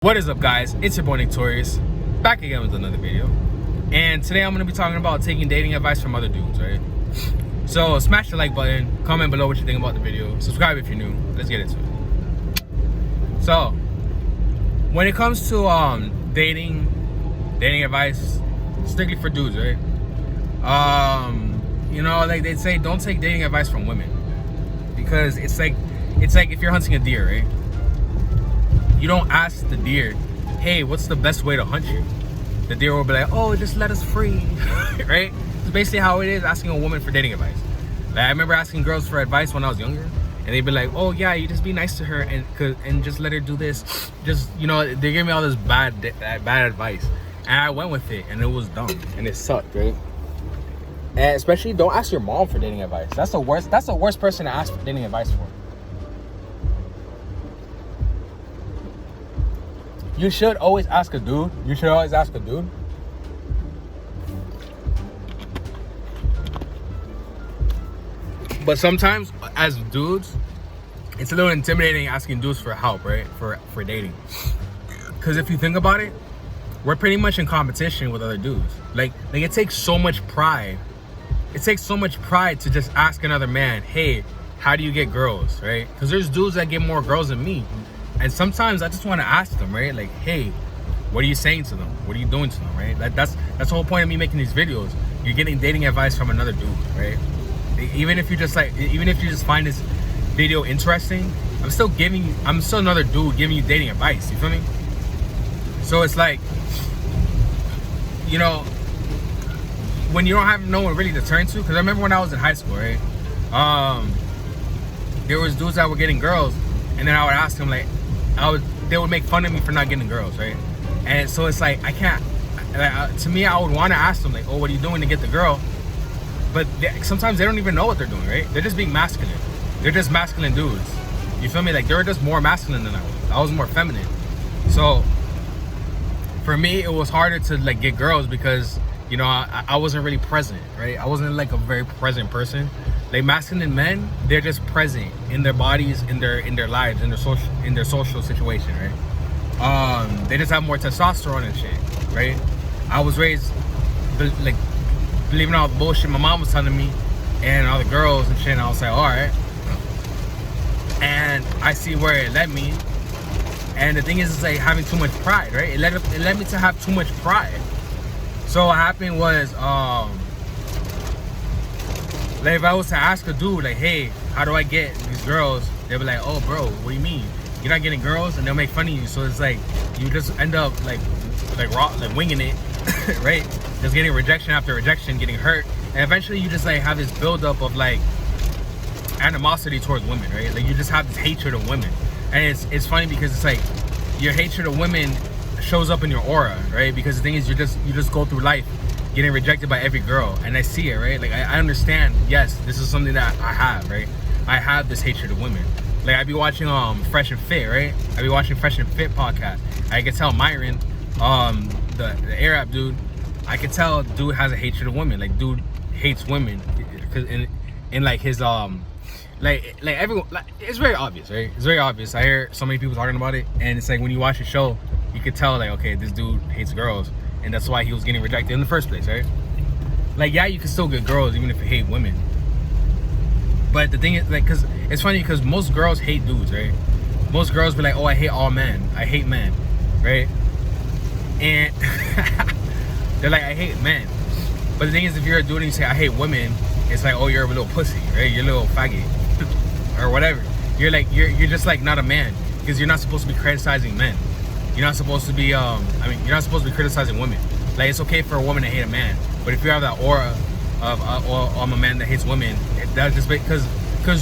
What is up, guys? It's your boy Nick Torius, back again with another video. And today I'm going to be talking about taking dating advice from other dudes, right? So smash the like button, comment below what you think about the video, subscribe if you're new. Let's get into it. So when it comes to dating advice, strictly for dudes, right? Like they say, don't take dating advice from women, because it's like if you're hunting a deer, right? You don't ask the deer, hey, what's the best way to hunt you? The deer will be like, oh, just let us free, right? It's basically how it is asking a woman for dating advice. Like, I remember asking girls for advice when I was younger, and they'd be like, oh yeah, you just be nice to her and just let her do this. Just, they gave me all this bad advice, and I went with it, and it was dumb, and it sucked, right? And especially, don't ask your mom for dating advice. That's the worst person to ask for dating advice for. You should always ask a dude. But sometimes, as dudes, it's a little intimidating asking dudes for help, right? For dating. Because if you think about it, we're pretty much in competition with other dudes. Like it takes so much pride. It takes so much pride to just ask another man, hey, how do you get girls, right? Because there's dudes that get more girls than me. And sometimes I just want to ask them, right? Like, hey, what are you saying to them? What are you doing to them, right? Like that's the whole point of me making these videos. You're getting dating advice from another dude, right? Even if you just find this video interesting, I'm still another dude giving you dating advice. You feel me? So it's like, when you don't have no one really to turn to. Because I remember when I was in high school, right? There was dudes that were getting girls, and then I would ask them, like, they would make fun of me for not getting girls, right? And so it's like, I can't, to me, I would want to ask them, like, oh, what are you doing to get the girl? But sometimes they don't even know what they're doing, right? They're just being masculine. They're just masculine dudes. You feel me? Like, they were just more masculine than I was. I was more feminine. So for me, it was harder to, like, get girls because, I wasn't really present, right? I wasn't, like, a very present person. Like, masculine men, they're just present in their bodies, in their lives, in their social situation, right? They just have more testosterone and shit, right? I was raised like believing all the bullshit my mom was telling me and all the girls and shit, and I was like, all right. And I see where it led me. And the thing is, it's like having too much pride, right? It led me to have too much pride. So what happened was, like, if I was to ask a dude, like, hey, how do I get these girls? They'll be like, oh, bro, what do you mean? You're not getting girls? And they'll make fun of you. So it's like, you just end up, like winging it, right? Just getting rejection after rejection, getting hurt. And eventually you just, like, have this buildup of, like, animosity towards women, right? Like, you just have this hatred of women. And it's funny because it's like, your hatred of women shows up in your aura, right? Because the thing is, you just go through life getting rejected by every girl, and I see it, right? Like, I understand, yes, this is something that I have, right? I have this hatred of women. Like, I be watching Fresh and Fit, right? I be watching Fresh and Fit podcast. I can tell Myron, the Arab dude, I can tell dude has a hatred of women. Like, dude hates women, because in like his like everyone, like, it's very obvious, right? It's very obvious. I hear so many people talking about it, and it's like, when you watch the show, you could tell, like, okay, this dude hates girls. And that's why he was getting rejected in the first place, right? Like, yeah, you can still get girls even if you hate women. But the thing is, like, because it's funny because most girls hate dudes, right? Most girls be like, oh, I hate all men. I hate men, right? And they're like, I hate men. But the thing is, if you're a dude and you say, I hate women, it's like, oh, you're a little pussy, right? You're a little faggot or whatever. You're like, you're just, like, not a man, because you're not supposed to be criticizing men. You're not supposed to be, you're not supposed to be criticizing women. Like, it's okay for a woman to hate a man, but if you have that aura of I'm a man that hates women, that's just because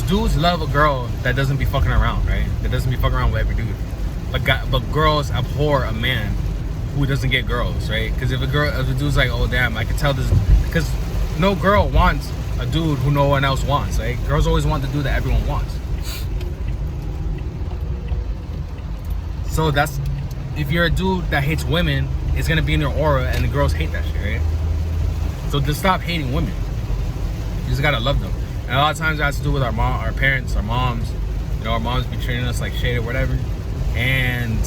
dudes love a girl that doesn't be fucking around, right? That doesn't be fucking around with every dude. But girls abhor a man who doesn't get girls, right? Because if a dude's like, oh damn, I can tell this, because no girl wants a dude who no one else wants, right? Girls always want the dude that everyone wants. So that's, if you're a dude that hates women, it's gonna be in your aura, and the girls hate that shit, right? So just stop hating women. You just gotta love them. And a lot of times it has to do with our parents, our moms. Our moms be treating us like shit or whatever. And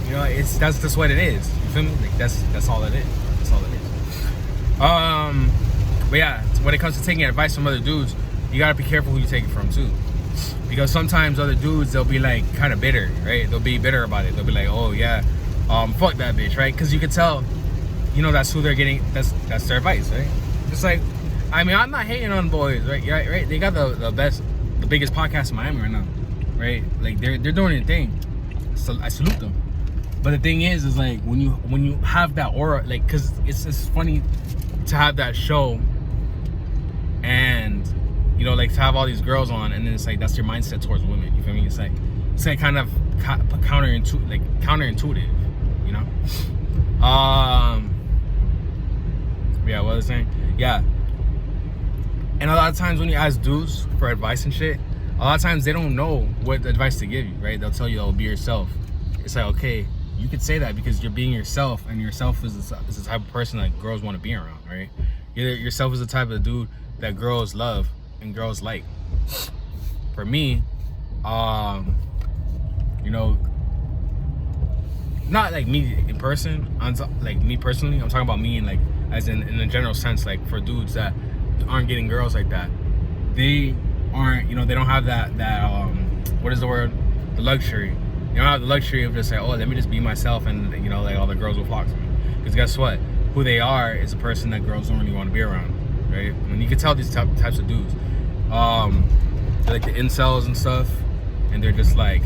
You know, that's just what it is. You feel me? Like that's all it is. That's all it is. But yeah, when it comes to taking advice from other dudes, you gotta be careful who you take it from too. Because sometimes other dudes, they'll be like kind of bitter, right? They'll be bitter about it. They'll be like, oh yeah, fuck that bitch, right? Because you could tell, you know, that's who they're getting. That's their advice, right? Just like, I mean, I'm not hating on boys, right? Yeah, right. They got the biggest podcast in Miami right now, right? Like they're doing their thing. So I salute them. But the thing is like when you have that aura, like, cause it's funny to have that show, and you know, like to have all these girls on, and then it's like that's your mindset towards women. You feel me? It's like kind of counterintuitive, you know. Yeah, what was I saying? Yeah. And a lot of times when you ask dudes for advice and shit, a lot of times they don't know what advice to give you, right? They'll tell you, oh, be yourself. It's like, okay, you could say that because you're being yourself, and yourself is the type of person that girls want to be around, right? Yourself is the type of dude that girls love and girls like. For me, you know, not like me in person, like me personally, I'm talking about me in like, as in a general sense, like for dudes that aren't getting girls like that, they aren't, you know, they don't have that what is the word? The luxury. They don't have the luxury of just like, oh, let me just be myself, and you know, like all the girls will flock to me. Because guess what? Who they are is a person that girls don't really want to be around, right? And you can tell these types of dudes, they're like the incels and stuff, and they're just like,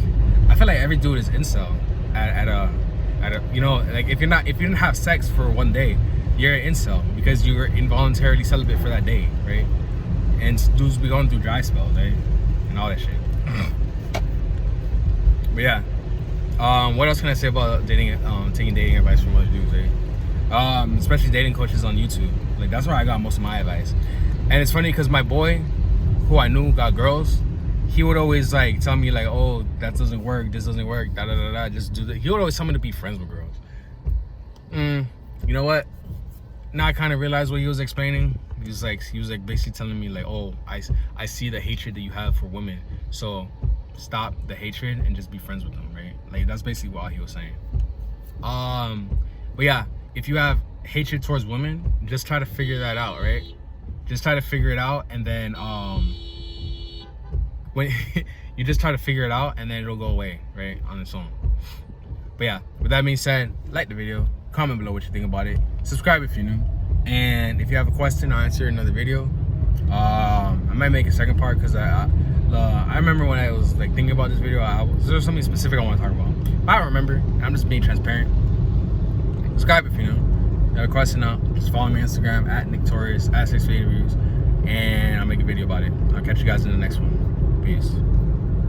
I feel like every dude is incel at a you know, like if you didn't have sex for one day, you're an incel because you were involuntarily celibate for that day, right? And dudes be going through dry spells, right? And all that shit. But yeah, what else can I say about dating? Taking dating advice from other dudes, right? Especially dating coaches on YouTube. Like that's where I got most of my advice. And it's funny because my boy, who I knew got girls, he would always like tell me like, oh, that doesn't work, this doesn't work, da da da da. Just do that. He would always tell me to be friends with girls. You know what? Now I kind of realized what he was explaining. He was like basically telling me like, oh, I see the hatred that you have for women, so stop the hatred and just be friends with them, right? Like that's basically what he was saying. But yeah, if you have hatred towards women, just try to figure that out, right? Just try to figure it out, and then when you just try to figure it out, and then it'll go away, right, on its own. But yeah, with that being said, like the video, comment below what you think about it, subscribe if you're new, and if you have a question, I'll answer another video. I might make a second part because I remember when I was like thinking about this video, there's something specific I want to talk about. I don't remember. I'm just being transparent. Subscribe if you're new. If you have a question now, just follow me on Instagram at Torius, at 6 Reviews, and I'll make a video about it. I'll catch you guys in the next one. Peace.